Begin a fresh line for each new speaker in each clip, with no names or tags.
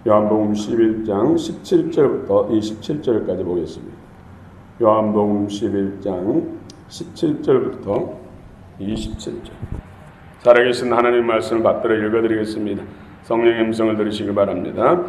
요한복음 11장 17절부터 27절까지 보겠습니다. 요한복음 11장 17절부터 27절. 살아계신 하나님 말씀을 받들어 읽어드리겠습니다. 성령의 음성을 들으시기 바랍니다.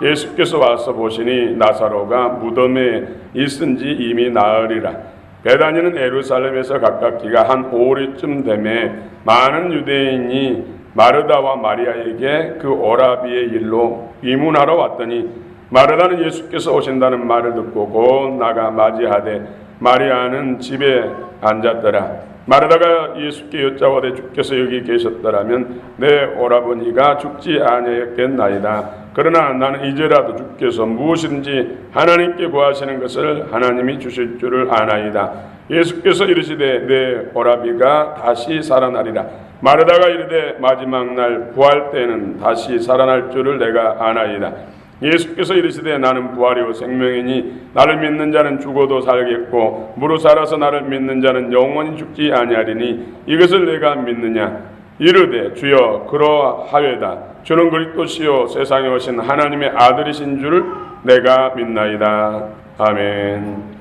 예수께서 와서 보시니 나사로가 무덤에 있은지 이미 나으리라. 베다니는 예루살렘에서 가깝기가 한 오리쯤 되매 많은 유대인이 마르다와 마리아에게 그 오라비의 일로 위문하러 왔더니 마르다는 예수께서 오신다는 말을 듣고 곧 나가 맞이하되 마리아는 집에 앉았더라. 마르다가 예수께 여짜오되 주께서 여기 계셨더라면 내 오라버니가 죽지 아니하였겠나이다. 그러나 나는 이제라도 주께서 무엇이든지 하나님께 구하시는 것을 하나님이 주실 줄을 아나이다. 예수께서 이르시되 내 오라비가 다시 살아나리라. 마르다가 이르되 마지막 날 부활 때는 다시 살아날 줄을 내가 아나이다. 예수께서 이르시되 나는 부활이요 생명이니 나를 믿는 자는 죽어도 살겠고 무릇 살아서 나를 믿는 자는 영원히 죽지 아니하리니 이것을 내가 믿느냐. 이르되 주여 그러하외다. 주는 그리스도시요 세상에 오신 하나님의 아들이신 줄 내가 믿나이다. 아멘.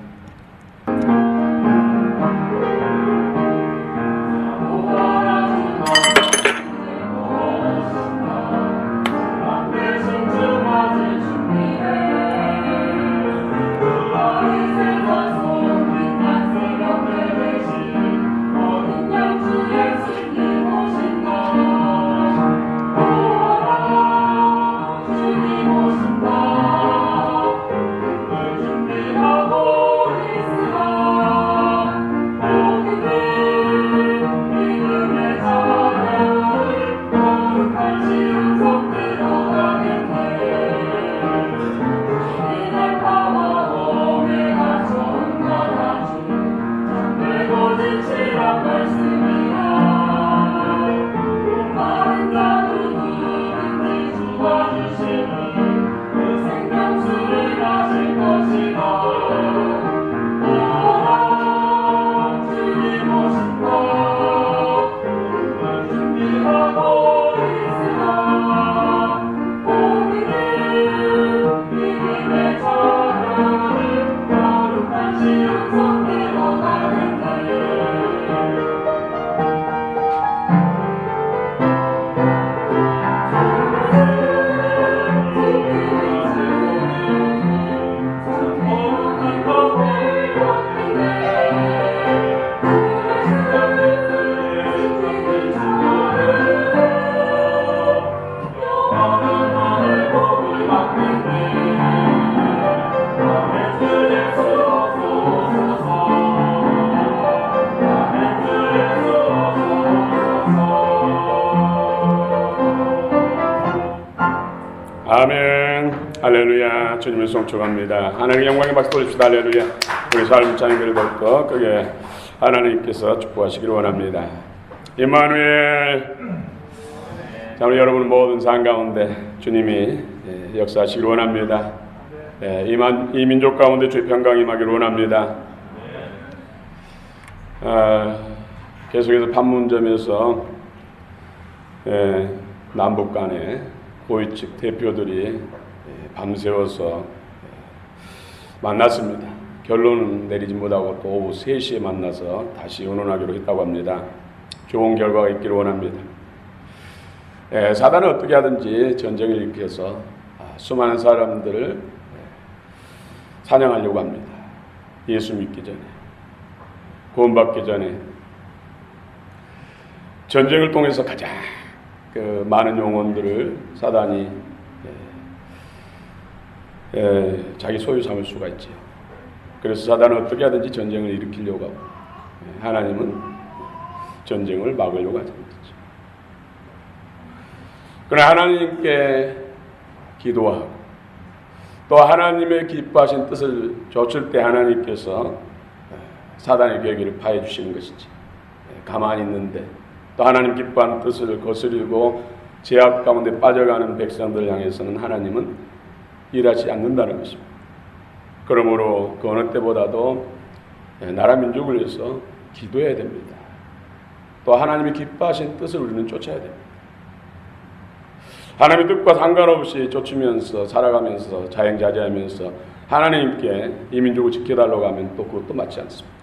아멘. 할렐루야. 주님을 송축합니다. 하나님의 영광의 박수 돌립시다. 할렐루야. 우리 삶 찬양을 더욱더 크게 하나님께서 축복하시기를 원합니다. 임마누엘. 자, 우리 여러분 모든 삶 가운데 주님이 역사하시기를 원합니다. 이 민족 가운데 주의 평강이 임하기를 원합니다. 계속해서 판문점에서 남북 간에 고위 측 대표들이 밤새워서 만났습니다. 결론은 내리지 못하고 또 오후 3시에 만나서 다시 의논하기로 했다고 합니다. 좋은 결과가 있기를 원합니다. 사단은 어떻게 하든지 전쟁을 일으켜서 수많은 사람들을 사냥하려고 합니다. 예수 믿기 전에, 구원받기 전에 전쟁을 통해서 가장 많은 영혼들을 사단이 자기 소유 삼을 수가 있죠. 그래서 사단은 어떻게 하든지 전쟁을 일으키려고 하고 하나님은 전쟁을 막으려고 하죠. 그러나 하나님께 기도하고 또 하나님의 기뻐하신 뜻을 좇을 때 하나님께서 사단의 계획을 파해 주시는 것이지. 가만히 있는데 또 하나님 기뻐하는 뜻을 거스르고 죄악 가운데 빠져가는 백성들을 향해서는 하나님은 일하지 않는다는 것입니다. 그러므로 그 어느 때보다도 나라 민족을 위해서 기도해야 됩니다. 또 하나님이 기뻐하신 뜻을 우리는 쫓아야 됩니다. 하나님의 뜻과 상관없이 쫓으면서 살아가면서 자행자제하면서 하나님께 이 민족을 지켜달라고 하면 또 그것도 맞지 않습니다.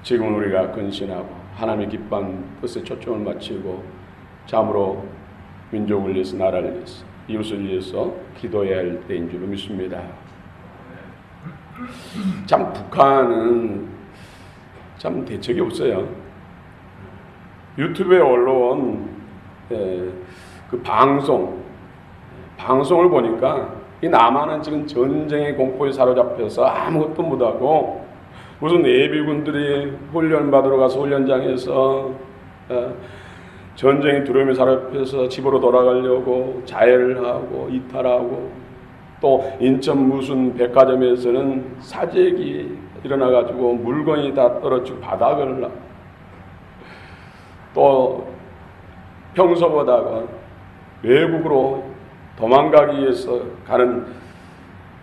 지금 우리가 근신하고 하나님의 기뻐하는 뜻에 초점을 맞추고 참으로 민족을 위해서, 나라를 위해서, 이웃을 위해서 기도해야 할 때인 줄 믿습니다. 참 북한은 참 대책이 없어요. 유튜브에 올라온 그 방송을 보니까 이 남한은 지금 전쟁의 공포에 사로잡혀서 아무것도 못하고 무슨 예비군들이 훈련 받으러 가서 훈련장에서 전쟁의 두려움에 사로잡혀서 집으로 돌아가려고 자해를 하고 이탈하고, 또 인천 무슨 백화점에서는 사재기 일어나가지고 물건이 다 떨어지고 바닥을, 또 평소보다가 외국으로 도망가기 위해서 가는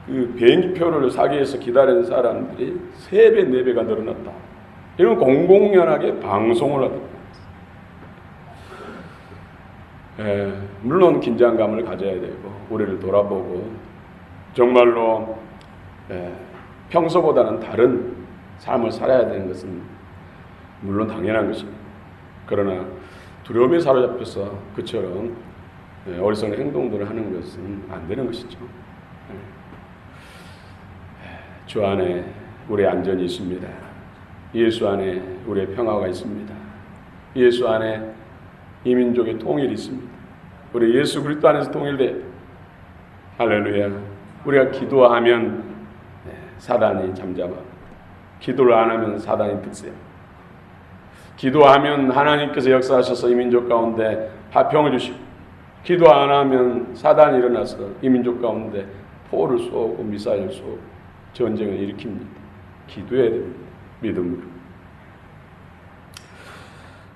그 비행기표를 사기 위해서 기다리는 사람들이 3배, 4배가 늘어났다. 이건 공공연하게 방송을 하더라고요. 물론 긴장감을 가져야 되고 우리를 돌아보고 정말로 평소보다는 다른 삶을 살아야 되는 것은 물론 당연한 것입니다. 그러나 두려움에 사로잡혀서 그처럼 어리석은 행동들을 하는 것은 안 되는 것이죠. 주 안에 우리의 안전이 있습니다. 예수 안에 우리의 평화가 있습니다. 예수 안에 이 민족의 통일이 있습니다. 우리 예수 그리스도 안에서 통일돼야 돼. 할렐루야. 우리가 기도하면 사단이 잠잠하고, 기도를 안 하면 사단이 득세하고, 기도하면 하나님께서 역사하셔서 이 민족 가운데 화평을 주시고, 기도 안 하면 사단이 일어나서 이 민족 가운데 포를 쏘고 미사일을 쏘고 전쟁을 일으킵니다. 기도해야 됩니다. 믿음으로.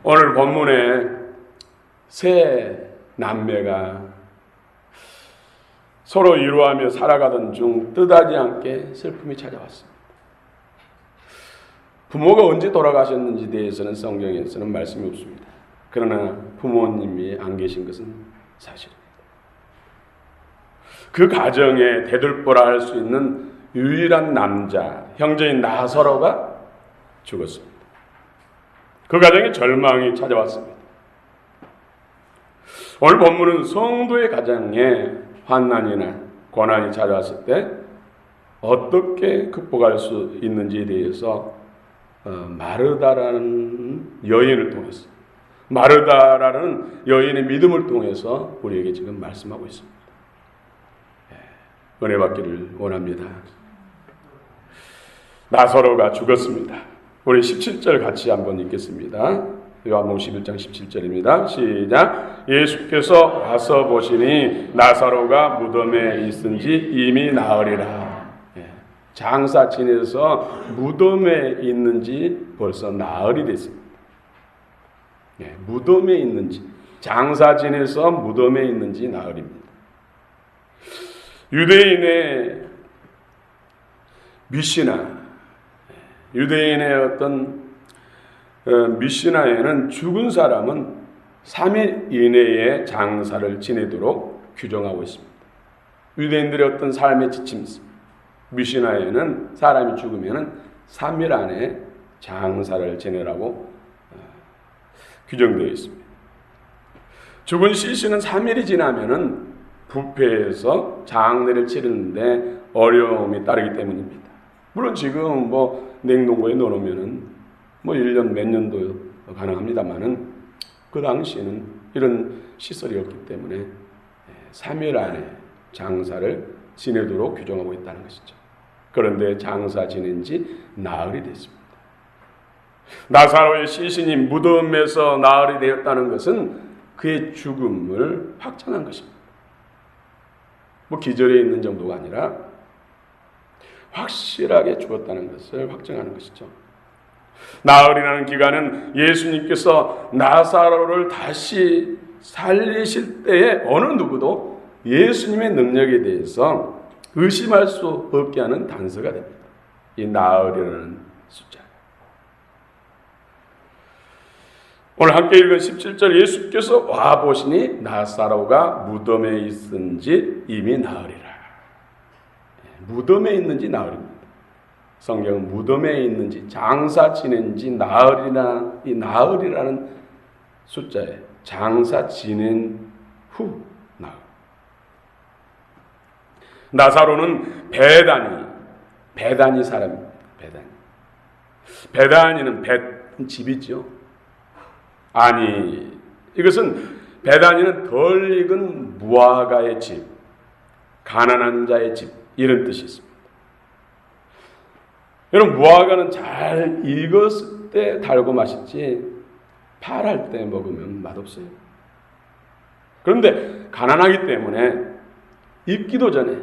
오늘 본문에 세 남매가 서로 위로하며 살아가던 중 뜻하지 않게 슬픔이 찾아왔습니다. 부모가 언제 돌아가셨는지에 대해서는 성경에서는 말씀이 없습니다. 그러나 부모님이 안 계신 것은 사실입니다. 그 가정에 대들보라 할 수 있는 유일한 남자, 형제인 나사로가 죽었습니다. 그 가정에 절망이 찾아왔습니다. 오늘 본문은 성도의 가정에 환난이나 고난이 찾아왔을 때 어떻게 극복할 수 있는지에 대해서 마르다라는 여인을 통해서, 마르다라는 여인의 믿음을 통해서 우리에게 지금 말씀하고 있습니다. 은혜 받기를 원합니다. 나사로가 죽었습니다. 우리 17절 같이 한번 읽겠습니다. 요한복음 11장 17절입니다. 시작. 예수께서 와서 보시니 나사로가 무덤에 있은지 이미 나으리라. 장사 지내서 무덤에 있는지 벌써 나흘이 됐습니다. 무덤에 있는지, 장사 지내서 무덤에 있는지 나흘입니다. 유대인의 미시나, 유대인의 어떤 미시나에는 죽은 사람은 3일 이내에 장사를 지내도록 규정하고 있습니다. 유대인들의 어떤 삶의 지침, 미시나에는 사람이 죽으면 3일 안에 장사를 지내라고 규정되어 있습니다. 죽은 시신은 3일이 지나면은 부패해서 장례를 치르는데 어려움이 따르기 때문입니다. 물론 지금 냉동고에 넣어놓으면은 1년 몇 년도 가능합니다만은 그 당시에는 이런 시설이 없기 때문에 3일 안에 장사를 지내도록 규정하고 있다는 것이죠. 그런데 장사 지낸 지 나흘이 됐습니다. 나사로의 시신이 무덤에서 나흘이 되었다는 것은 그의 죽음을 확정한 것입니다. 기절해 있는 정도가 아니라 확실하게 죽었다는 것을 확정하는 것이죠. 나흘이라는 기간은 예수님께서 나사로를 다시 살리실 때에 어느 누구도 예수님의 능력에 대해서 의심할 수 없게 하는 단서가 됩니다. 이 나흘이라는 숫자. 오늘 함께 읽은 17절 예수께서 와 보시니 나사로가 무덤에 있은지 이미 나으리라. 무덤에 있는지 나으리입니다. 성경은 무덤에 있는지 장사 지낸지 나으리나 이 나으리라는 숫자에 장사 지낸 후 나으리. 나사로는 베다니 사람입니다. 베다니는 집이죠. 아니 이것은 베다니는 덜 익은 무화과의 집, 가난한 자의 집 이런 뜻이 있습니다. 여러분 무화과는 잘 익었을 때 달고 맛있지 파랄 때 먹으면 맛없어요. 그런데 가난하기 때문에 익기도 전에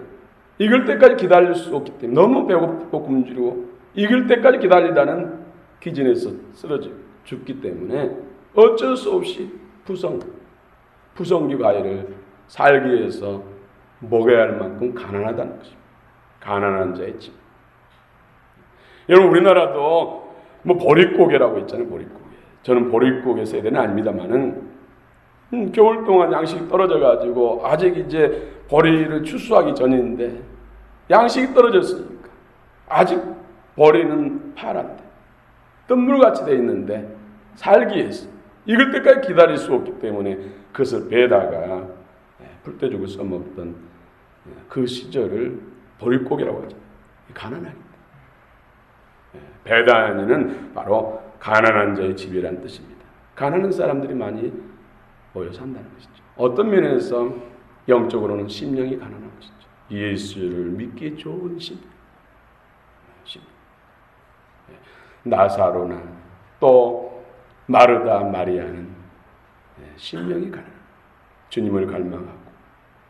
익을 때까지 기다릴 수 없기 때문에 너무 배고프고 굶주리고 익을 때까지 기다리다는 기진에서 쓰러져 죽기 때문에 어쩔 수 없이 푸성기 과일을 살기 위해서 먹어야 할 만큼 가난하다는 것입니다. 가난한 자의 집. 여러분 우리나라도 뭐 보릿고개라고 있잖아요. 보릿고개. 저는 보릿고개 세대는 아닙니다만은 겨울 동안 양식이 떨어져 가지고 아직 이제 보리를 추수하기 전인데 양식이 떨어졌으니까 아직 보리는 파란데 뜬물같이 돼 있는데 살기 위해서 익을 때까지 기다릴 수 없기 때문에 그것을 베다가 풀떼죽을 써먹던 그 시절을 보릿고개라고 하죠. 가난하니까. 베다니는 바로 가난한 자의 집이라는 뜻입니다. 가난한 사람들이 많이 모여 산다는 것이죠. 어떤 면에서 영적으로는 심령이 가난한 것이죠. 예수를 믿기 좋은 심령. 나사로나 또 마르다 마리아는 심령이 가난한 주님을 갈망하고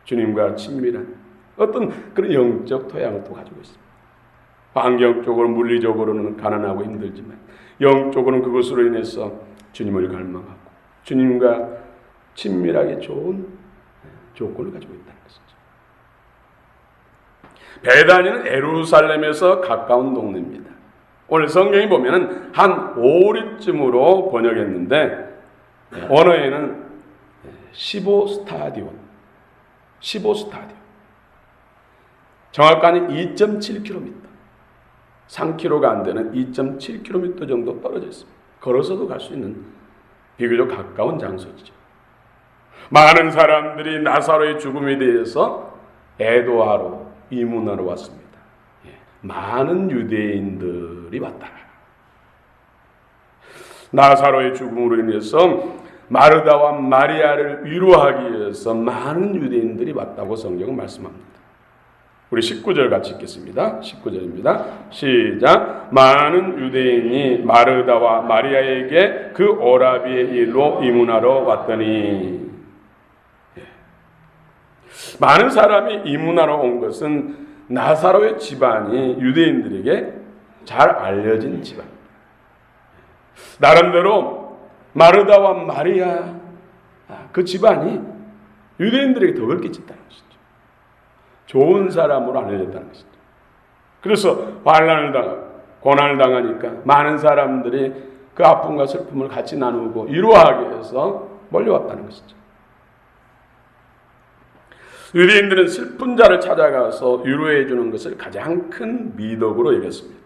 주님과 친밀한 어떤 그런 영적 토양을 또 가지고 있습니다. 환경적으로 물리적으로는 가난하고 힘들지만 영적으로는 그것으로 인해서 주님을 갈망하고 주님과 친밀하게 좋은 조건을 가지고 있다는 것이죠. 베다니는 예루살렘에서 가까운 동네입니다. 오늘 성경이 보면은 한 5리쯤으로 번역했는데 원어에는 15스타디온 정확하니 2.7km 3km가 안 되는 2.7km 정도 떨어져 있습니다. 걸어서도 갈 수 있는 비교적 가까운 장소죠. 많은 사람들이 나사로의 죽음에 대해서 애도하러 이문하러 왔습니다. 많은 유대인들이 왔다. 나사로의 죽음으로 인해서 마르다와 마리아를 위로하기 위해서 많은 유대인들이 왔다고 성경은 말씀합니다. 우리 19절 같이 읽겠습니다. 19절입니다. 시작. 많은 유대인이 마르다와 마리아에게 그 오라비의 일로 이문하러 왔더니 많은 사람이 이문하러 온 것은 나사로의 집안이 유대인들에게 잘 알려진 집안. 나름대로 마르다와 마리아 그 집안이 유대인들에게 덕을 끼쳤다는 것이죠. 좋은 사람으로 알려졌다는 것이죠. 그래서 환난을 당하고 고난을 당하니까 많은 사람들이 그 아픔과 슬픔을 같이 나누고 위로하기 위해서 몰려왔다는 것이죠. 유대인들은 슬픈 자를 찾아가서 위로해 주는 것을 가장 큰 미덕으로 여겼습니다.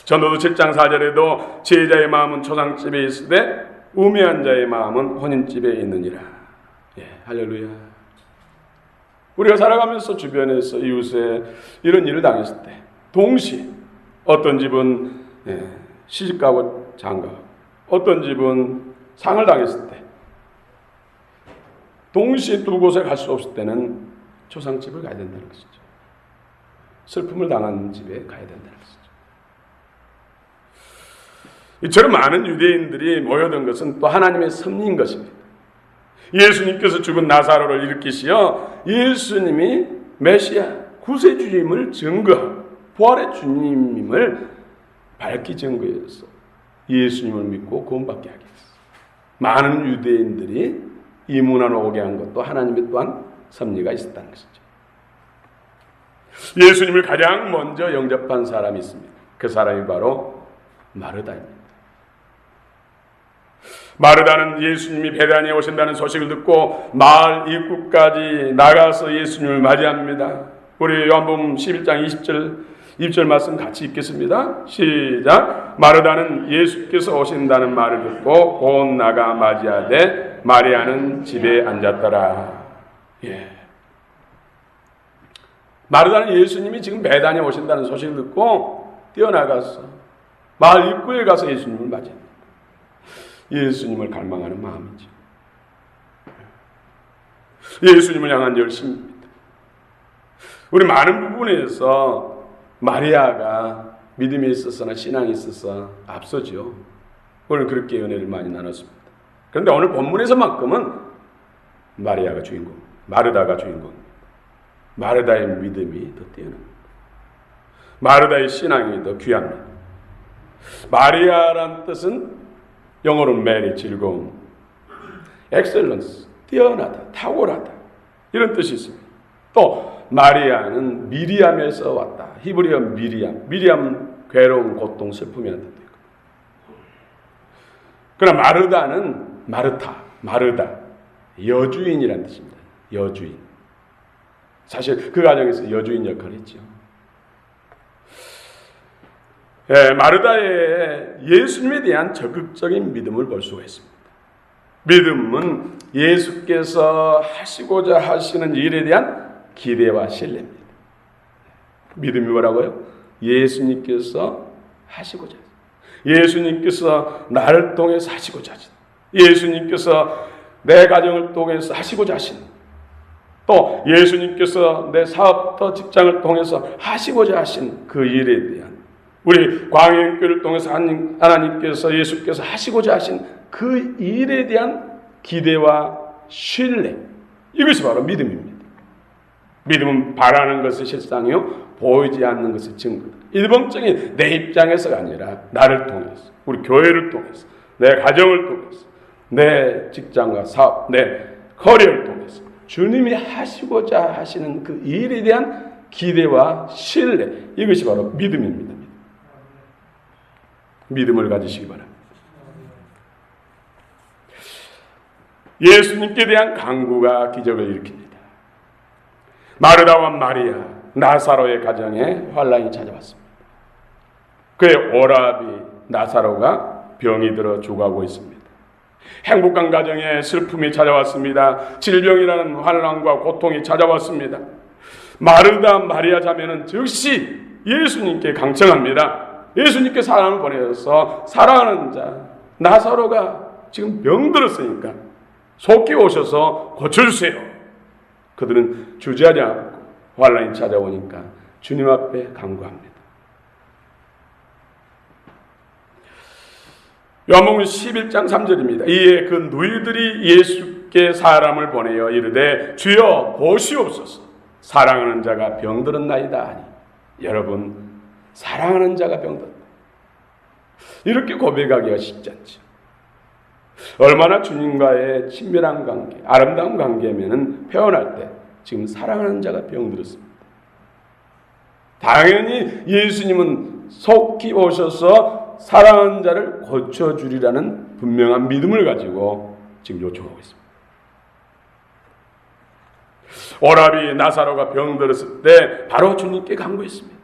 전도서 7장 4절에도 제자의 마음은 초상집에 있으되 우매한 자의 마음은 혼인집에 있느니라. 할렐루야. 우리가 살아가면서 주변에서 이웃에 이런 일을 당했을 때 동시에 어떤 집은 시집가고 장가가고 어떤 집은 상을 당했을 때 동시에 두 곳에 갈 수 없을 때는 초상집을 가야 된다는 것이죠. 슬픔을 당한 집에 가야 된다는 것이죠. 이처럼 많은 유대인들이 모여든 것은 또 하나님의 섭리인 것입니다. 예수님께서 죽은 나사로를 일으키시어 예수님이 메시아 구세주님을 증거하고 부활의 주님임을 밝히 증거해서 예수님을 믿고 구원받게 하기 위해서 많은 유대인들이 이 문화로 오게 한 것도 하나님의 또한 섭리가 있었다는 것이죠. 예수님을 가장 먼저 영접한 사람이 있습니다. 그 사람이 바로 마르다입니다. 마르다는 예수님이 베다니에 오신다는 소식을 듣고 마을 입구까지 나가서 예수님을 맞이합니다. 우리 요한복음 11장 20절 말씀 같이 읽겠습니다. 시작. 마르다는 예수께서 오신다는 말을 듣고 곧 나가 맞이하되 마리아는 집에 앉았더라. 예. 마르다는 예수님이 지금 베다니에 오신다는 소식을 듣고 뛰어나가서 마을 입구에 가서 예수님을 맞이합니다. 예수님을 갈망하는 마음이죠. 예수님을 향한 열심입니다. 우리 많은 부분에서 마리아가 믿음에 있어서나 신앙에 있어서 앞서죠. 오늘 그렇게 은혜를 많이 나눴습니다. 그런데 오늘 본문에서만큼은 마리아가 주인공, 마르다가 주인공. 마르다의 믿음이 더 뛰어납니다. 마르다의 신앙이 더 귀합니다. 마리아란 뜻은 영어로 메리, 즐거움, 엑셀런스, 뛰어나다, 탁월하다 이런 뜻이 있습니다. 또 마리아는 미리암에서 왔다. 히브리어 미리암 괴로움, 고통, 슬픔이라는 뜻도 있고. 그러나 마르다는 마르다 여주인이라는 뜻입니다. 여주인. 사실 그 가정에서 여주인 역할을 했죠. 마르다의 예수님에 대한 적극적인 믿음을 볼 수가 있습니다. 믿음은 예수께서 하시고자 하시는 일에 대한 기대와 신뢰입니다. 믿음이 뭐라고요? 예수님께서 하시고자 하시는, 예수님께서 나를 통해서 하시고자 하시는, 예수님께서 내 가정을 통해서 하시고자 하시는, 또 예수님께서 내 사업터 직장을 통해서 하시고자 하신 그 일에 대한, 우리 광해교회를 통해서 하나님께서 예수께서 하시고자 하신 그 일에 대한 기대와 신뢰, 이것이 바로 믿음입니다. 믿음은 바라는 것의 실상이요 보이지 않는 것의 증거다. 일방적인 내 입장에서가 아니라 나를 통해서, 우리 교회를 통해서, 내 가정을 통해서, 내 직장과 사업, 내 커리어를 통해서 주님이 하시고자 하시는 그 일에 대한 기대와 신뢰, 이것이 바로 믿음입니다. 믿음을 가지시기 바랍니다. 예수님께 대한 간구가 기적을 일으킵니다. 마르다와 마리아, 나사로의 가정에 환란이 찾아왔습니다. 그의 오라비 나사로가 병이 들어 죽어가고 있습니다. 행복한 가정에 슬픔이 찾아왔습니다. 질병이라는 환란과 고통이 찾아왔습니다. 마르다, 마리아 자매는 즉시 예수님께 강청합니다. 예수님께 사람을 보내서 사랑하는 자 나사로가 지금 병들었으니까 속히 오셔서 고쳐주세요. 그들은 주저하지 않고 환란이 찾아오니까 주님 앞에 간구합니다. 요한복음 11장 3절입니다. 이에 그 누이들이 예수께 사람을 보내어 이르되 주여 보시옵소서, 사랑하는 자가 병들었나이다 하니. 여러분, 사랑하는 자가 병들었다, 이렇게 고백하기가 쉽지 않죠. 얼마나 주님과의 친밀한 관계, 아름다운 관계면은 표현할 때 지금 사랑하는 자가 병들었습니다. 당연히 예수님은 속히 오셔서 사랑하는 자를 고쳐주리라는 분명한 믿음을 가지고 지금 요청하고 있습니다. 오라비 나사로가 병들었을 때 바로 주님께 간구했습니다.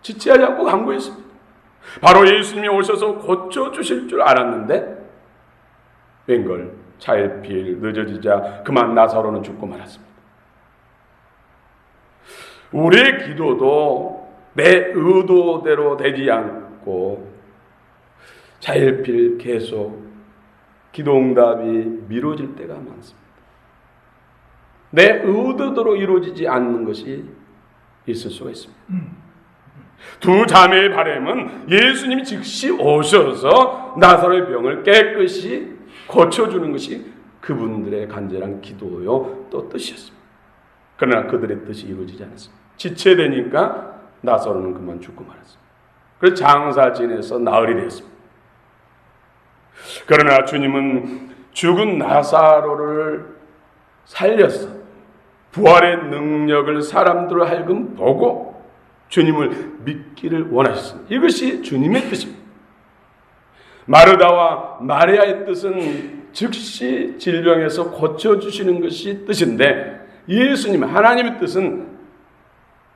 지체하지 않고 간구했습니다. 바로 예수님이 오셔서 고쳐주실 줄 알았는데 웬걸 차일피일 늦어지자 그만 나사로는 죽고 말았습니다. 우리의 기도도 내 의도대로 되지 않고 차일피일 계속 기도응답이 미뤄질 때가 많습니다. 내 의도대로 이루어지지 않는 것이 있을 수가 있습니다. 두 자매의 바람은 예수님이 즉시 오셔서 나사로의 병을 깨끗이 고쳐주는 것이 그분들의 간절한 기도요 또 뜻이었습니다. 그러나 그들의 뜻이 이루어지지 않았습니다. 지체되니까 나사로는 그만 죽고 말았습니다. 그래서 장사 지내서 나흘이 되었습니다. 그러나 주님은 죽은 나사로를 살려서 부활의 능력을 사람들로 하여금 보고 주님을 믿기를 원하셨습니다. 이것이 주님의 뜻입니다. 마르다와 마리아의 뜻은 즉시 질병에서 고쳐주시는 것이 뜻인데, 예수님 하나님의 뜻은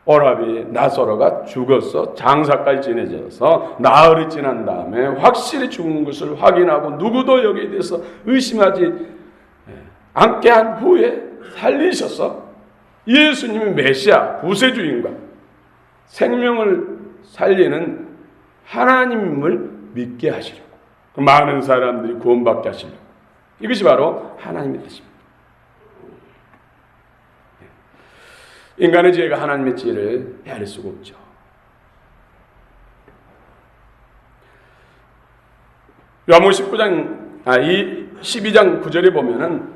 오라비 나사로가 죽어서 장사까지 지내져서 나흘이 지난 다음에 확실히 죽은 것을 확인하고 누구도 여기에 대해서 의심하지 않게 한 후에 살리셔서 예수님이 메시아 구세주인과 생명을 살리는 하나님을 믿게 하시려고, 많은 사람들이 구원받게 하시려고, 이것이 바로 하나님의 뜻입니다. 인간의 지혜가 하나님의 지혜를 헤아릴 수가 없죠. 요한복음 12장 9절에 보면은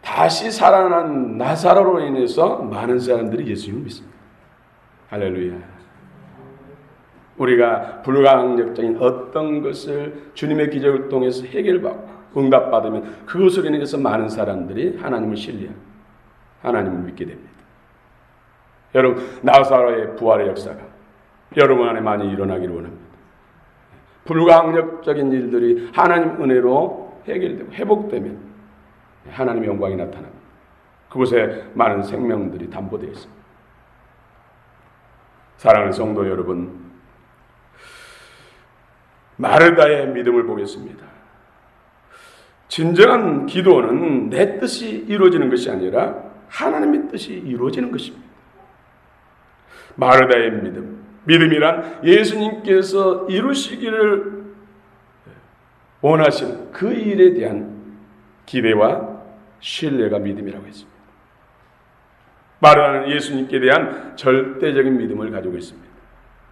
다시 살아난 나사로로 인해서 많은 사람들이 예수님을 믿습니다. 할렐루야. 우리가 불가항력적인 어떤 것을 주님의 기적을 통해서 해결받고 응답받으면 그것으로 인해서 많은 사람들이 하나님을 신뢰하고 하나님을 믿게 됩니다. 여러분, 나사로의 부활의 역사가 여러분 안에 많이 일어나기를 원합니다. 불가항력적인 일들이 하나님 은혜로 해결되고 회복되면 하나님의 영광이 나타납니다. 그곳에 많은 생명들이 담보되어 있습니다. 사랑하는 성도 여러분, 마르다의 믿음을 보겠습니다. 진정한 기도는 내 뜻이 이루어지는 것이 아니라 하나님의 뜻이 이루어지는 것입니다. 마르다의 믿음이란 예수님께서 이루시기를 원하시는 그 일에 대한 기대와 신뢰가 믿음이라고 했습니다. 마르다는 예수님께 대한 절대적인 믿음을 가지고 있습니다.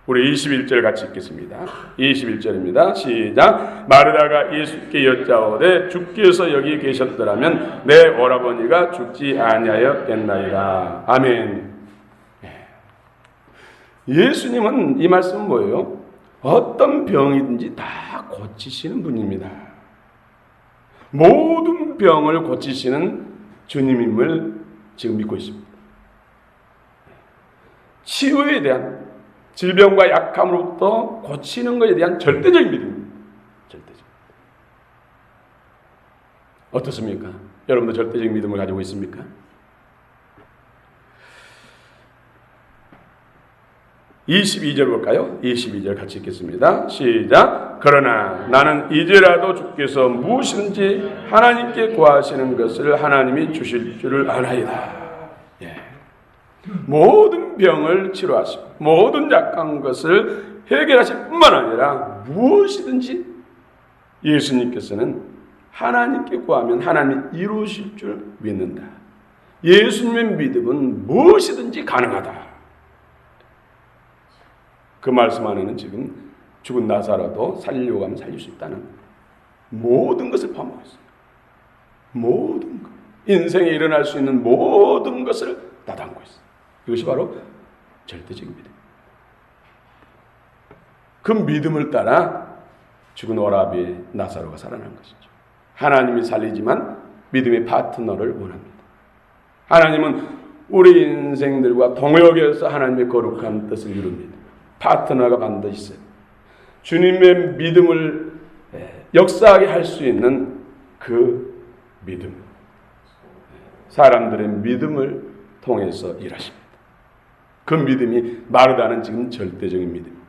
우리 21절 같이 읽겠습니다. 21절입니다. 시작. 마르다가 예수께 여짜오되 주께서 여기 계셨더라면 내 오라버니가 죽지 아니하였겠나이다. 아멘. 예수님은 이 말씀은 뭐예요? 어떤 병이든지 다 고치시는 분입니다. 모든 병을 고치시는 주님임을 지금 믿고 있습니다. 치유에 대한, 질병과 약함으로부터 고치는 것에 대한 절대적인 믿음입니다. 절대적. 어떻습니까? 여러분도 절대적인 믿음을 가지고 있습니까? 22절 볼까요? 22절 같이 읽겠습니다. 시작. 그러나 나는 이제라도 주께서 무엇인지 하나님께 구하시는 것을 하나님이 주실 줄을 아나이다. 예. 모든 병을 치료하시고 모든 약한 것을 해결하실 뿐만 아니라 무엇이든지 예수님께서는 하나님께 구하면 하나님이 이루실 줄 믿는다. 예수님의 믿음은 무엇이든지 가능하다. 그 말씀 안에는 지금 죽은 나사로도 살리려고 하면 살릴 수 있다는 모든 것을 포함하고 있어요. 모든 것. 인생에 일어날 수 있는 모든 것을 다 담고 있어요. 이것이 바로 절대적인 믿음. 그 믿음을 따라 죽은 오라비 나사로가 살아난 것이죠. 하나님이 살리지만 믿음의 파트너를 원합니다. 하나님은 우리 인생들과 동역해서 하나님의 거룩한 뜻을 이룹니다. 파트너가 반드시 있어요. 주님의 믿음을 역사하게 할 수 있는 그 믿음. 사람들의 믿음을 통해서 일하십니다. 그 믿음이 마르다는 지금 절대적인 믿음입니다.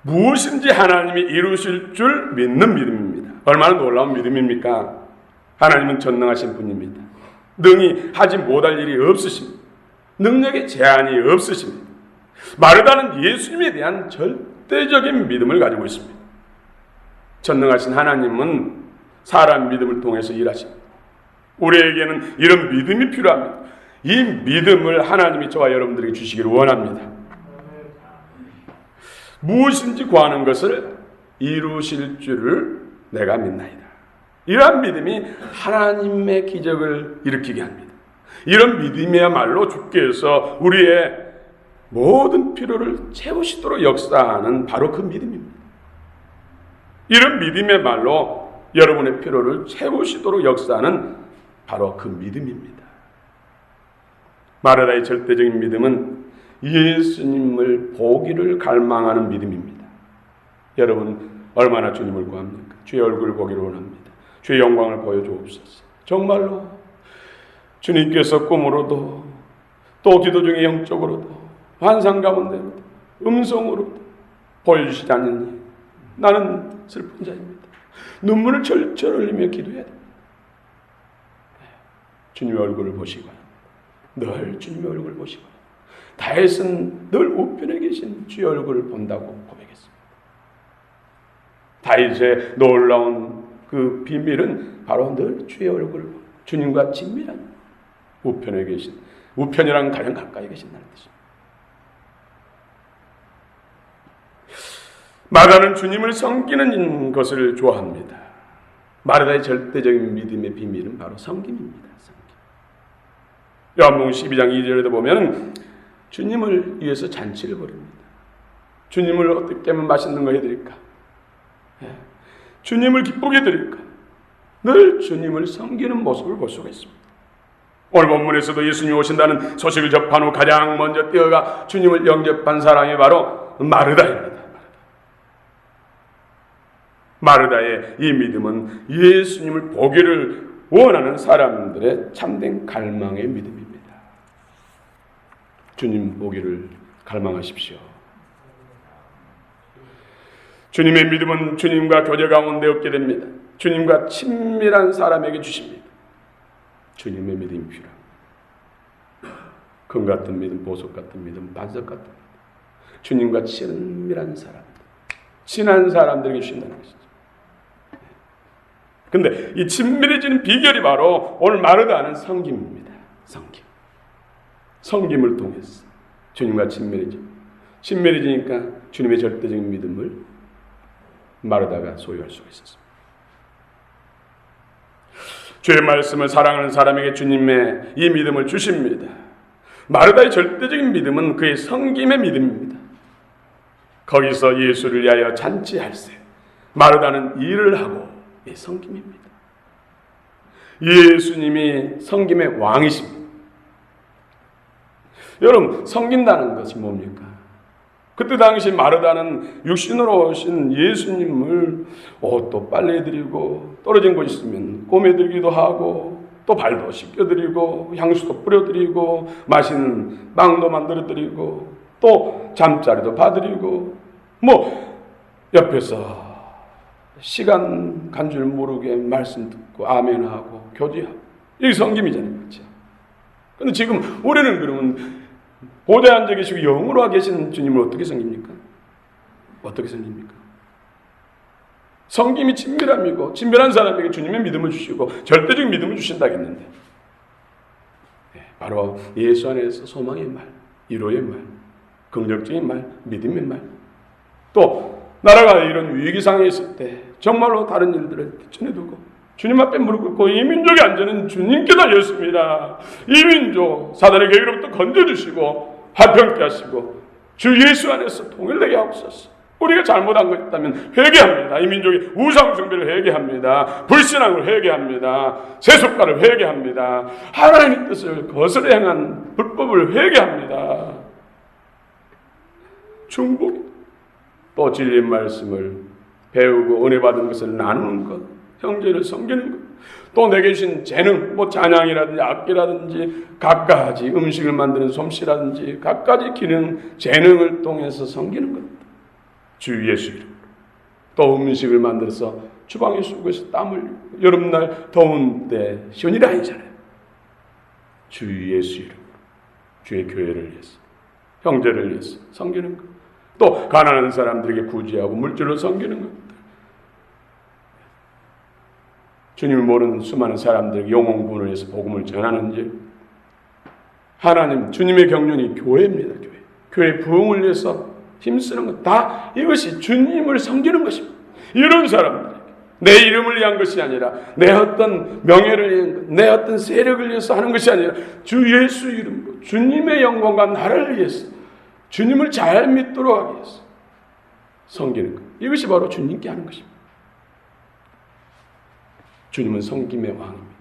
무엇인지 하나님이 이루실 줄 믿는 믿음입니다. 얼마나 놀라운 믿음입니까? 하나님은 전능하신 분입니다. 능히 하지 못할 일이 없으십니다. 능력에 제한이 없으십니다. 마르다는 예수님에 대한 절대적인 믿음을 가지고 있습니다. 전능하신 하나님은 사람 믿음을 통해서 일하십니다. 우리에게는 이런 믿음이 필요합니다. 이 믿음을 하나님이 저와 여러분들에게 주시기를 원합니다. 무엇인지 구하는 것을 이루실 줄을 내가 믿나이다. 이러한 믿음이 하나님의 기적을 일으키게 합니다. 이런 믿음이야말로 주께서 우리의 모든 필요를 채우시도록 역사하는 바로 그 믿음입니다. 이런 믿음이야말로 여러분의 필요를 채우시도록 역사하는 바로 그 믿음입니다. 마르다의 절대적인 믿음은 예수님을 보기를 갈망하는 믿음입니다. 여러분 얼마나 주님을 구합니까? 주의 얼굴을 보기를 원합니다. 주의 영광을 보여주옵소서. 정말로 주님께서 꿈으로도 또 기도 중에 영적으로도 환상 가운데로도 음성으로도 보여주시지 않느니 나는 슬픈 자입니다. 눈물을 철철 흘리며 기도해야 됩니다. 주님의 얼굴을 보시고 늘 주님의 얼굴을 보시고 다윗은 늘 우편에 계신 주의 얼굴을 본다고 고백했습니다. 다윗의 놀라운 그 비밀은 바로 늘 주의 얼굴을 보는 주님과 친밀한 우편에 계신, 우편이랑 가장 가까이 계신다는 뜻입니다. 마다는 주님을 섬기는 것을 좋아합니다. 마르다의 절대적인 믿음의 비밀은 바로 섬김입니다. 섬김. 요한복음 12장 2절에도 보면 주님을 위해서 잔치를 벌입니다. 주님을 어떻게 하면 맛있는 거 해드릴까? 주님을 기쁘게 해드릴까? 늘 주님을 섬기는 모습을 볼 수가 있습니다. 오늘 본문에서도 예수님이 오신다는 소식을 접한 후 가장 먼저 뛰어가 주님을 영접한 사람이 바로 마르다입니다. 마르다의 이 믿음은 예수님을 보기를 원하는 사람들의 참된 갈망의 믿음입니다. 주님 보기를 갈망하십시오. 주님의 믿음은 주님과 교제 가운데 얻게 됩니다. 주님과 친밀한 사람에게 주십니다. 주님의 믿음이 필요합니다. 금 같은 믿음, 보석 같은 믿음, 반석 같은 믿음. 주님과 친밀한 사람들, 친한 사람들에게 주신다는 것이죠. 근데 이 친밀해지는 비결이 바로 오늘 마르다는 섬김입니다. 섬김. 섬김을 통해서 주님과 친밀해지니까 주님의 절대적인 믿음을 마르다가 소유할 수가 있었습니다. 주의 말씀을 사랑하는 사람에게 주님의 이 믿음을 주십니다. 마르다의 절대적인 믿음은 그의 섬김의 믿음입니다. 거기서 예수를 위하여 잔치할세. 마르다는 일을 하고 이 섬김입니다. 예수님이 섬김의 왕이십니다. 여러분, 섬긴다는 것이 뭡니까? 그때 당시 마르다는 육신으로 오신 예수님을 옷도 빨래해드리고 떨어진 거 있으면 꼬매드리기도 하고 또 발도 씻겨드리고 향수도 뿌려드리고 맛있는 빵도 만들어드리고 또 잠자리도 봐드리고 옆에서 시간 간 줄 모르게 말씀 듣고 아멘하고 교제하고 이게 섬김이잖아요. 그렇죠? 근데 지금 우리는 그러면 보좌에 앉아 계시고 영으로 계신 주님을 어떻게 섬깁니까? 어떻게 섬깁니까? 섬김이 친밀함이고 친밀한 사람에게 주님의 믿음을 주시고 절대적인 믿음을 주신다겠는데 바로 예수 안에서 소망의 말, 위로의 말, 긍정적인 말, 믿음의 말 또 나라가 이런 위기 상황에 있을 때 정말로 다른 일들을 전해두고 주님 앞에 무릎 꿇고 이 민족의 안전은 주님께 달렸습니다. 이 민족 사단의 계획으로부터 건져주시고 화평케 하시고 주 예수 안에서 통일되게 하옵소서. 우리가 잘못한 것 있다면 회개합니다. 이 민족이 우상숭배를 회개합니다. 불신앙을 회개합니다. 세속가를 회개합니다. 하나님의 뜻을 거스려 행한 불법을 회개합니다. 중복 또 진리의 말씀을 배우고 은혜 받은 것을 나누는 것, 형제를 섬기는 것, 또 내게 주신 재능, 찬양이라든지 악기라든지 갖가지 음식을 만드는 솜씨라든지 갖가지 기능, 재능을 통해서 섬기는 것. 주 예수 이름으로. 또 음식을 만들어서 주방에 수고해서 땀 흘리고 여름날 더운 때 쉬운 일이 아니잖아요. 주 예수 이름으로 주의 교회를 위해서 형제를 위해서 섬기는 것. 또 가난한 사람들에게 구제하고 물질로 섬기는 것. 주님을 모르는 수많은 사람들에게 영혼 구원을 위해서 복음을 전하는 일. 하나님 주님의 경륜이 교회입니다. 교회 부흥을 위해서 힘쓰는 것. 다 이것이 주님을 섬기는 것입니다. 이런 사람들에게 내 이름을 위한 것이 아니라 내 어떤 명예를 위한 것, 내 어떤 세력을 위해서 하는 것이 아니라 주 예수 이름으로 주님의 영광과 나를 위해서 주님을 잘 믿도록 하기 위해서 섬기는 것. 이것이 바로 주님께 하는 것입니다. 주님은 섬김의 왕입니다.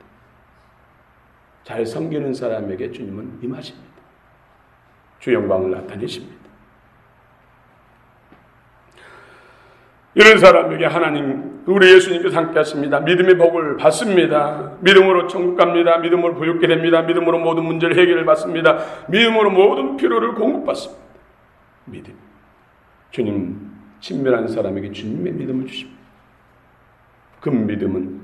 잘 섬기는 사람에게 주님은 임하십니다. 주 영광을 나타내십니다. 이런 사람에게 하나님, 우리 예수님께서 함께 하십니다. 믿음의 복을 받습니다. 믿음으로 천국 갑니다. 믿음으로 부유케 됩니다. 믿음으로 모든 문제를 해결을 받습니다. 믿음으로 모든 필요를 공급받습니다. 믿음. 주님, 친밀한 사람에게 주님의 믿음을 주십니다. 그 믿음은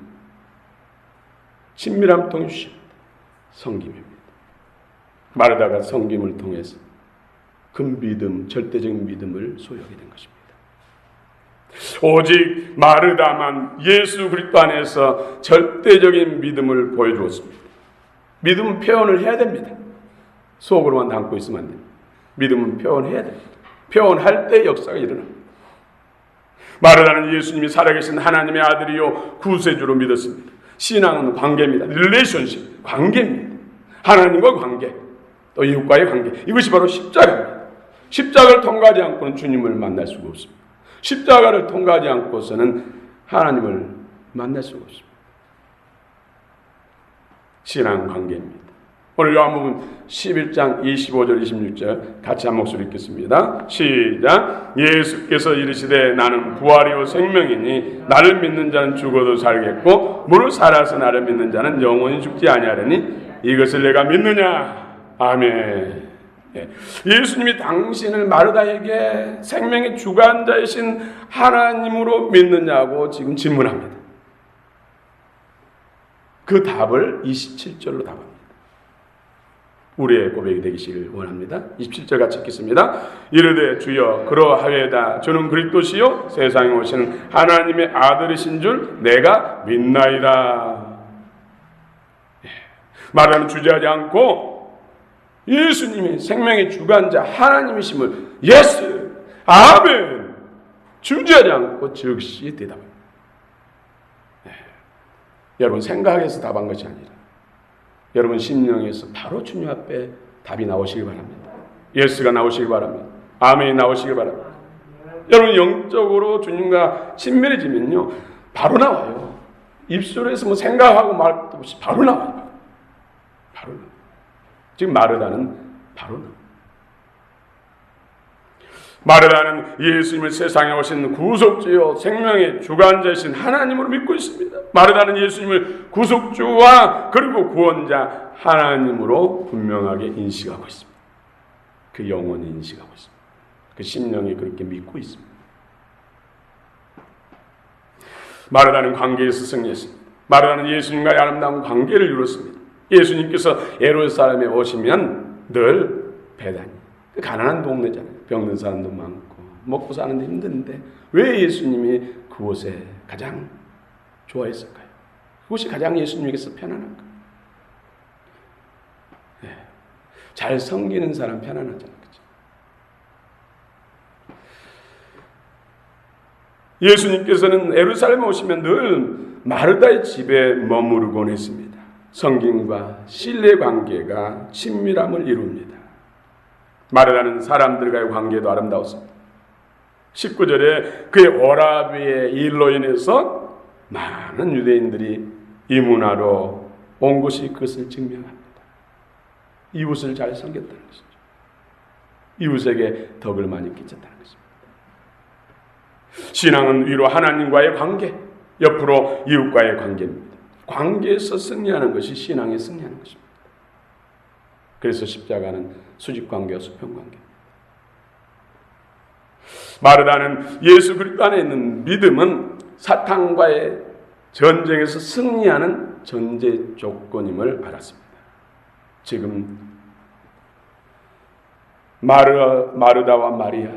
친밀함을 통해 주십니다. 성김입니다. 마르다가 성김을 통해서 그 믿음, 절대적인 믿음을 소유하게 된 것입니다. 오직 마르다만 예수 그리스도 안에서 절대적인 믿음을 보여주었습니다. 믿음은 표현을 해야 됩니다. 속으로만 담고 있으면 안 됩니다. 믿음은 표현해야 됩니다. 표현할 때 역사가 일어납니다. 마르다는 예수님이 살아계신 하나님의 아들이요 구세주로 믿었습니다. 신앙은 관계입니다. 릴레이션십, 관계입니다. 하나님과 관계, 또 이웃과의 관계. 이것이 바로 십자가입니다. 십자가를 통과하지 않고는 주님을 만날 수가 없습니다. 십자가를 통과하지 않고서는 하나님을 만날 수가 없습니다. 신앙 관계입니다. 오늘 요한복음 11장 25절 26절 같이 한 목소리 읽겠습니다. 시작. 예수께서 이르시되 나는 부활이요 생명이니 나를 믿는 자는 죽어도 살겠고 무릇 살아서 나를 믿는 자는 영원히 죽지 아니하리니 이것을 내가 믿느냐. 아멘. 예수님이 당신을 마르다에게 생명의 주관자이신 하나님으로 믿느냐고 지금 질문합니다. 그 답을 27절로 답합니다. 우리의 고백이 되기를 원합니다. 27절 같이 읽겠습니다. 이르되 주여 그러하여다 주는 그리스도시요 세상에 오시는 하나님의 아들이신 줄 내가 믿나이다. 말하는 주저하지 않고 예수님이 생명의 주관자 하나님이심을 예스, 아멘 주저하지 않고 즉시 대답합니다. 여러분 생각해서 답한 것이 아니라 여러분 심령에서 바로 주님 앞에 답이 나오시기 바랍니다. 예스가 나오시기 바랍니다. 아멘이 나오시기 바랍니다. 여러분 영적으로 주님과 친밀해지면요 바로 나와요. 입술에서 뭐 생각하고 말 것도 없이 바로 나와요. 바로 나와요. 지금 마르다는 바로 나와요. 마르다는 예수님을 세상에 오신 구속주요 생명의 주관자이신 하나님으로 믿고 있습니다. 마르다는 예수님을 구속주와 그리고 구원자 하나님으로 분명하게 인식하고 있습니다. 그 영혼이 인식하고 있습니다. 그 심령이 그렇게 믿고 있습니다. 마르다는 관계에서 승리했습니다. 마르다는 예수님과의 아름다운 관계를 이뤘습니다. 예수님께서 예루살렘에 오시면 늘 배단이 가난한 동네잖아요. 병든 사람도 많고 먹고 사는데 힘든데 왜 예수님이 그곳에 가장 좋아했을까요? 그곳이 가장 예수님에게서 편안할까요? 네. 잘 섬기는 사람 편안하잖아요. 그렇죠? 예수님께서는 예루살렘에 오시면 늘 마르다의 집에 머무르곤 했습니다. 성김과 신뢰관계가 친밀함을 이룹니다. 마르다는 사람들과의 관계도 아름다웠습니다. 19절에 그의 오라비의 일로 인해서 많은 유대인들이 이문하러 온 것이 그것을 증명합니다. 이웃을 잘 섬겼다는 것이죠. 이웃에게 덕을 많이 끼쳤다는 것입니다. 신앙은 위로 하나님과의 관계, 옆으로 이웃과의 관계입니다. 관계에서 승리하는 것이 신앙에 승리하는 것입니다. 그래서 십자가는 수직관계와 수평관계. 마르다는 예수 그리스도 안에 있는 믿음은 사탄과의 전쟁에서 승리하는 전제 조건임을 알았습니다. 지금 마르다와 마리아,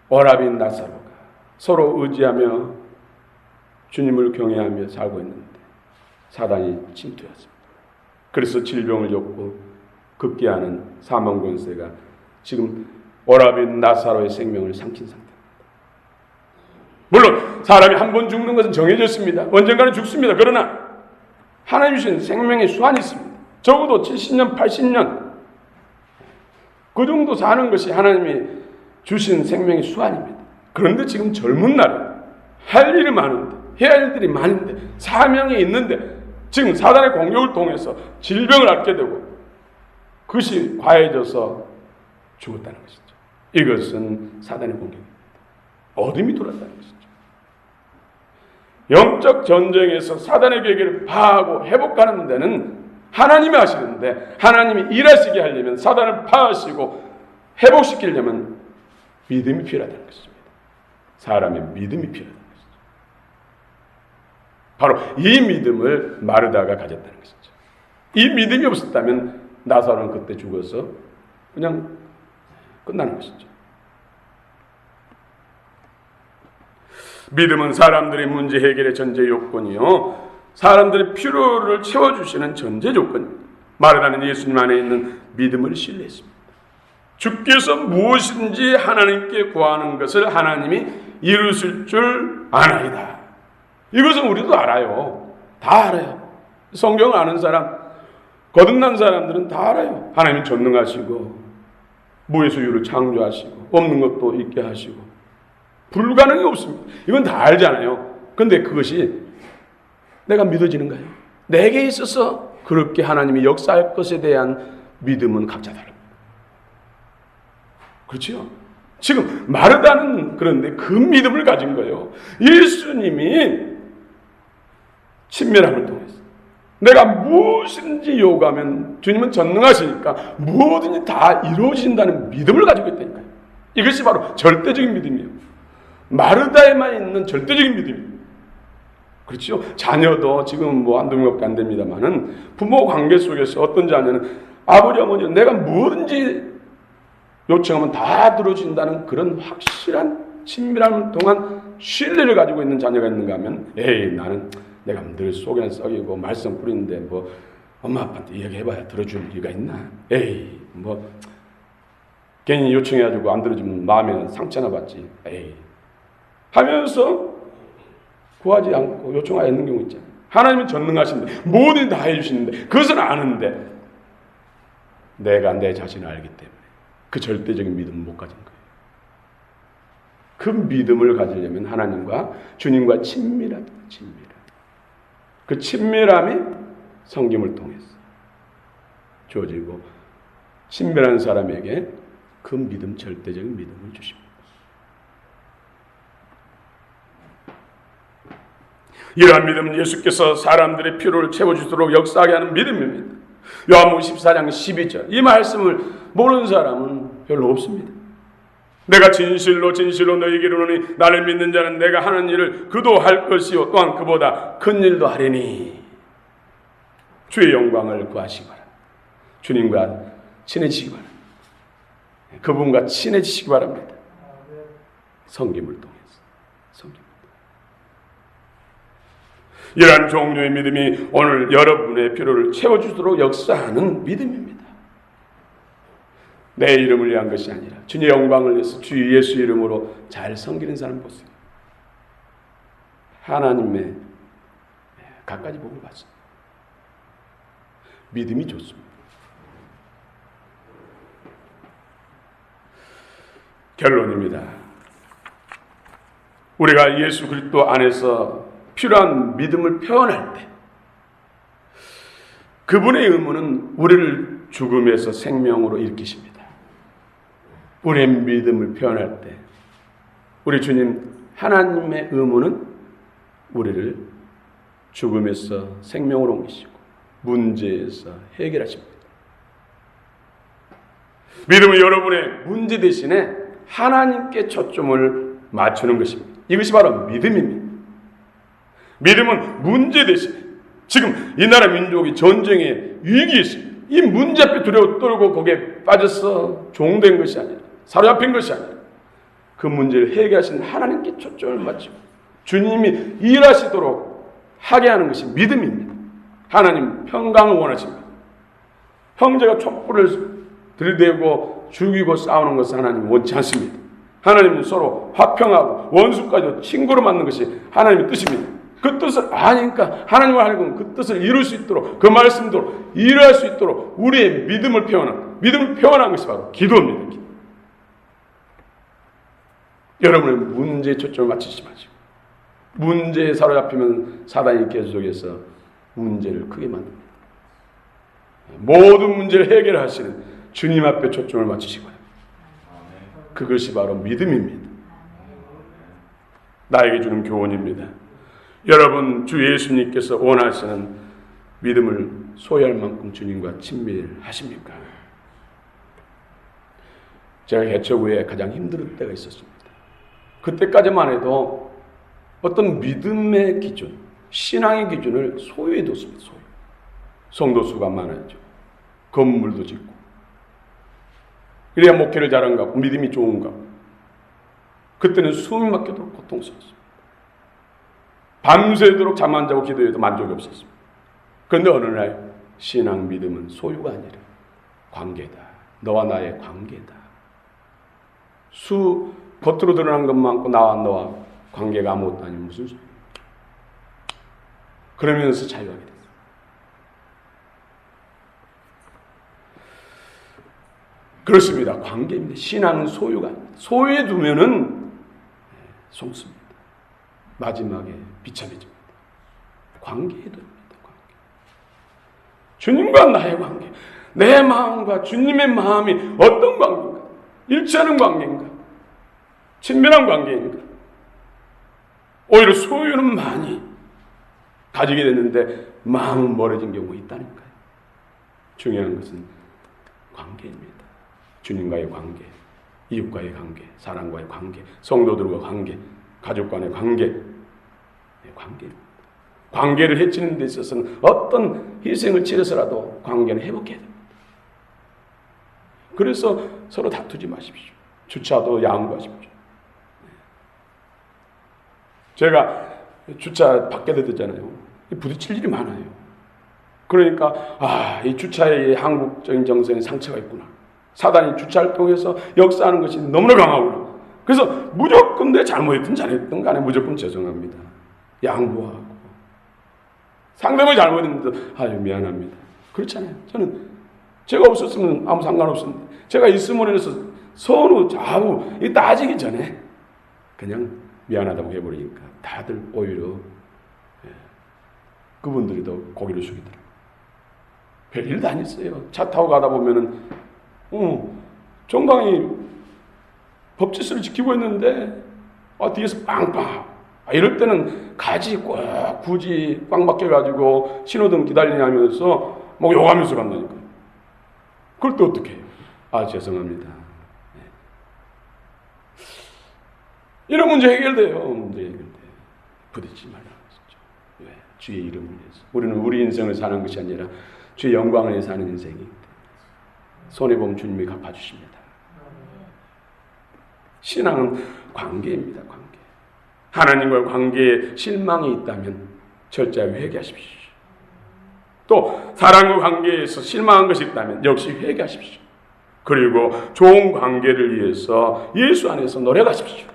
오라빈 나사로가 서로 의지하며 주님을 경외하며 살고 있는데 사단이 침투했습니다. 그래서 질병을 줬고 급기야는 사망 권세가 지금 오라빈 나사로의 생명을 삼킨 상태입니다. 물론 사람이 한 번 죽는 것은 정해졌습니다. 언젠가는 죽습니다. 그러나 하나님 주신 생명의 수완이 있습니다. 적어도 70년, 80년 그 정도 사는 것이 하나님이 주신 생명의 수완입니다. 그런데 지금 젊은 날에 할 일이 많은데 해야 할 일들이 많은데 사명이 있는데 지금 사단의 공격을 통해서 질병을 앓게 되고 그것이 과해져서 죽었다는 것이죠. 이것은 사단의 공격입니다. 어둠이 들어왔다는 것이죠. 영적 전쟁에서 사단의 계획을 파하고 회복하는 데는 하나님이 하시는데, 하나님이 일하시게 하려면, 사단을 파하시고 회복시키려면 믿음이 필요하다는 것입니다. 사람의 믿음이 필요하다는 것이죠. 바로 이 믿음을 마르다가 가졌다는 것이죠. 이 믿음이 없었다면 나사로는 그때 죽어서 그냥 끝나는 것이죠. 믿음은 사람들의 문제 해결의 전제 요건이요, 사람들의 필요를 채워주시는 전제 조건입니다. 마르다는 예수님 안에 있는 믿음을 신뢰했습니다. 주께서 무엇인지 하나님께 구하는 것을 하나님이 이루실 줄 아나이다. 이것은 우리도 알아요. 다 알아요. 성경을 아는 사람, 거듭난 사람들은 다 알아요. 하나님이 전능하시고 무의 수유를 창조하시고 없는 것도 있게 하시고 불가능이 없습니다. 이건 다 알잖아요. 그런데 그것이 내가 믿어지는가요? 내게 있어서 그렇게 하나님이 역사할 것에 대한 믿음은 각자 다릅니다. 그렇죠? 지금 마르다는 그런데 그 믿음을 가진 거예요. 예수님이 친밀함을 통해서 내가 무엇인지 요구하면 주님은 전능하시니까 뭐든지 다 이루어진다는 믿음을 가지고 있다니까요. 이것이 바로 절대적인 믿음이에요. 마르다에만 있는 절대적인 믿음이에요. 그렇죠? 자녀도 지금 뭐 한두 명밖에 안 됩니다만은 부모 관계 속에서 어떤 자녀는 아버지 어머니는 내가 뭐든지 요청하면 다 들어준다는 그런 확실한 친밀함을 통한 신뢰를 가지고 있는 자녀가 있는가 하면, 에이 나는 내가 늘 속에는 썩이고 말썽 부리는데 뭐 엄마 아빠한테 이야기해봐야 들어줄 리가 있나? 에이 뭐 괜히 요청해가지고 안 들어주면 마음에 상처나 받지. 에이 하면서 구하지 않고 요청하지 않는 경우 있잖아요. 하나님은 전능하신데 뭐든 다 해주시는데 그것은 아는데 내가 내 자신을 알기 때문에 그 절대적인 믿음을 못 가진 거예요. 그 믿음을 가지려면 하나님과 주님과 친밀합니다. 그 친밀함이 성김을 통해서 주어지고 친밀한 사람에게 그 믿음, 절대적인 믿음을 주십니다. 이러한 믿음은 예수께서 사람들의 필요를 채워주도록 역사하게 하는 믿음입니다. 요한복음 14장 12절 이 말씀을 모르는 사람은 별로 없습니다. 내가 진실로 너희에게 이르노니 나를 믿는 자는 내가 하는 일을 그도 할 것이요 또한 그보다 큰 일도 하리니. 주의 영광을 구하시기 바랍니다. 주님과 친해지시기 바랍니다. 그분과 친해지시기 바랍니다. 성김을 통해서. 이러한 종류의 믿음이 오늘 여러분의 필요를 채워주도록 역사하는 믿음입니다. 내 이름을 위한 것이 아니라 주님의 영광을 위해서 주 예수 이름으로 잘 섬기는 사람 보세요. 하나님의 갖가지 복을 받습니다. 믿음이 좋습니다. 결론입니다. 우리가 예수 그리스도 안에서 필요한 믿음을 표현할 때 그분의 의무는 우리를 죽음에서 생명으로 일으키십니다. 우리의 믿음을 표현할 때 우리 주님 하나님의 의무는 우리를 죽음에서 생명으로 옮기시고 문제에서 해결하십니다. 믿음은 여러분의 문제 대신에 하나님께 초점을 맞추는 것입니다. 이것이 바로 믿음입니다. 믿음은 문제 대신에 지금 이 나라 민족이 전쟁의 위기에 있습니다. 이 문제 앞에 두려워 떨고 거기에 빠져서 종된 것이 아니라 사로잡힌 것이 아니라 그 문제를 해결하신 하나님께 초점을 맞추고 주님이 일하시도록 하게 하는 것이 믿음입니다. 하나님 평강을 원하십니다. 형제가 촛불을 들이대고 죽이고 싸우는 것을 하나님 원치 않습니다. 하나님은 서로 화평하고 원수까지도 친구로 만든 것이 하나님의 뜻입니다. 그 뜻을 아니까 하나님을 알고 그 뜻을 이룰 수 있도록 그 말씀대로 일할 수 있도록 우리의 믿음을 표현한 것이 바로 기도입니다. 기도. 여러분의 문제에 초점을 맞추지 마시고 문제에 사로잡히면 사단이 계속해서 문제를 크게 만듭니다. 모든 문제를 해결하시는 주님 앞에 초점을 맞추시고 그것이 바로 믿음입니다. 나에게 주는 교훈입니다. 여러분 주 예수님께서 원하시는 믿음을 소유할 만큼 주님과 친밀하십니까? 제가 개척 후에 가장 힘들 때가 있었습니다. 그때까지만 해도 어떤 믿음의 기준, 신앙의 기준을 소유해 뒀습니다. 소유. 성도 수가 많아졌죠. 건물도 짓고. 이래야 목회를 잘한가 고 믿음이 좋은가. 그때는 숨이 막히도록 고통스러웠습니다. 밤새도록 잠 안 자고 기도해도 만족이 없었습니다. 그런데 어느 날 신앙 믿음은 소유가 아니라 관계다. 너와 나의 관계다. 겉으로 드러난 것만 많고 나와 너와 관계가 아무것도 아니면 무슨 소리야. 그러면서 자유하게 됐어요. 그렇습니다. 관계입니다. 신앙은 소유가 아닙니다. 소유해 두면은 속습니다. 마지막에 비참해집니다. 관계에 들어옵니다. 관계. 주님과 나의 관계. 내 마음과 주님의 마음이 어떤 관계인가? 일치하는 관계인가? 친밀한 관계인가? 오히려 소유는 많이 가지게 됐는데 마음은 멀어진 경우가 있다니까요. 중요한 것은 관계입니다. 주님과의 관계, 이웃과의 관계, 사람과의 관계, 성도들과 관계, 가족 간의 관계, 관계를 해치는 데 있어서는 어떤 희생을 치러서라도 관계는 회복해야 됩니다. 그래서 서로 다투지 마십시오. 주차도 양보하십시오. 제가 주차 받게 되잖아요. 부딪힐 일이 많아요. 그러니까 이 주차의 한국적인 정서에 상처가 있구나. 사단이 주차를 통해서 역사하는 것이 너무나 강하구나. 그래서 무조건 내 잘못했든 잘했든 간에 무조건 죄송합니다. 양보하고. 상대방이 잘못했는데 미안합니다. 그렇잖아요. 저는 제가 없었으면 아무 상관없었는데 제가 있음으로 해서 서로 좌우 따지기 전에 그냥 미안하다고 해버리니까 다들 오히려 그분들이 더 고개를 숙이더라고요. 별일도 아니었어요. 차 타고 가다 보면은 정당히 법질서를 지키고 있는데 뒤에서 빵빵 이럴 때는 가지 꼭 굳이 꽉 막혀가지고 신호등 기다리냐면서 막 욕하면서 간다니까. 그럴 때 어떻게 해요? 죄송합니다. 이런 문제 해결돼요. 문제 해결돼요. 부딪히지 말라고 했죠. 왜? 주의 이름을 위해서. 우리는 우리 인생을 사는 것이 아니라 주의 영광을 위해 사는 인생이 손해보면 주님이 갚아주십니다. 신앙은 관계입니다. 관계. 하나님과의 관계에 실망이 있다면 철저히 회개하십시오. 또 사랑과 관계에서 실망한 것이 있다면 역시 회개하십시오. 그리고 좋은 관계를 위해서 예수 안에서 노력하십시오.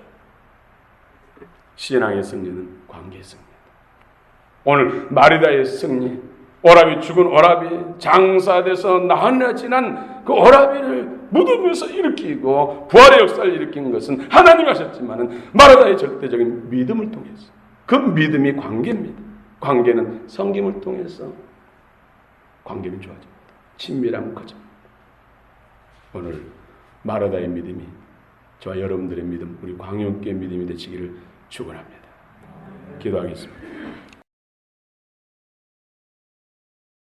신앙의 승리는 관계의 승리입니다. 오늘 마리다의 승리, 오라비 죽은 오라비 장사돼서 나흘이나 지난 그 오라비를 무덤에서 일으키고 부활의 역사를 일으키는 것은 하나님 하셨지만은 마리다의 절대적인 믿음을 통해서 그 믿음이 관계입니다. 관계는 섬김을 통해서 관계는 좋아집니다. 친밀함은 커집니다. 오늘 마리다의 믿음이 저와 여러분들의 믿음, 우리 광역교회 믿음이 되시기를 축원합니다. 기도하겠습니다.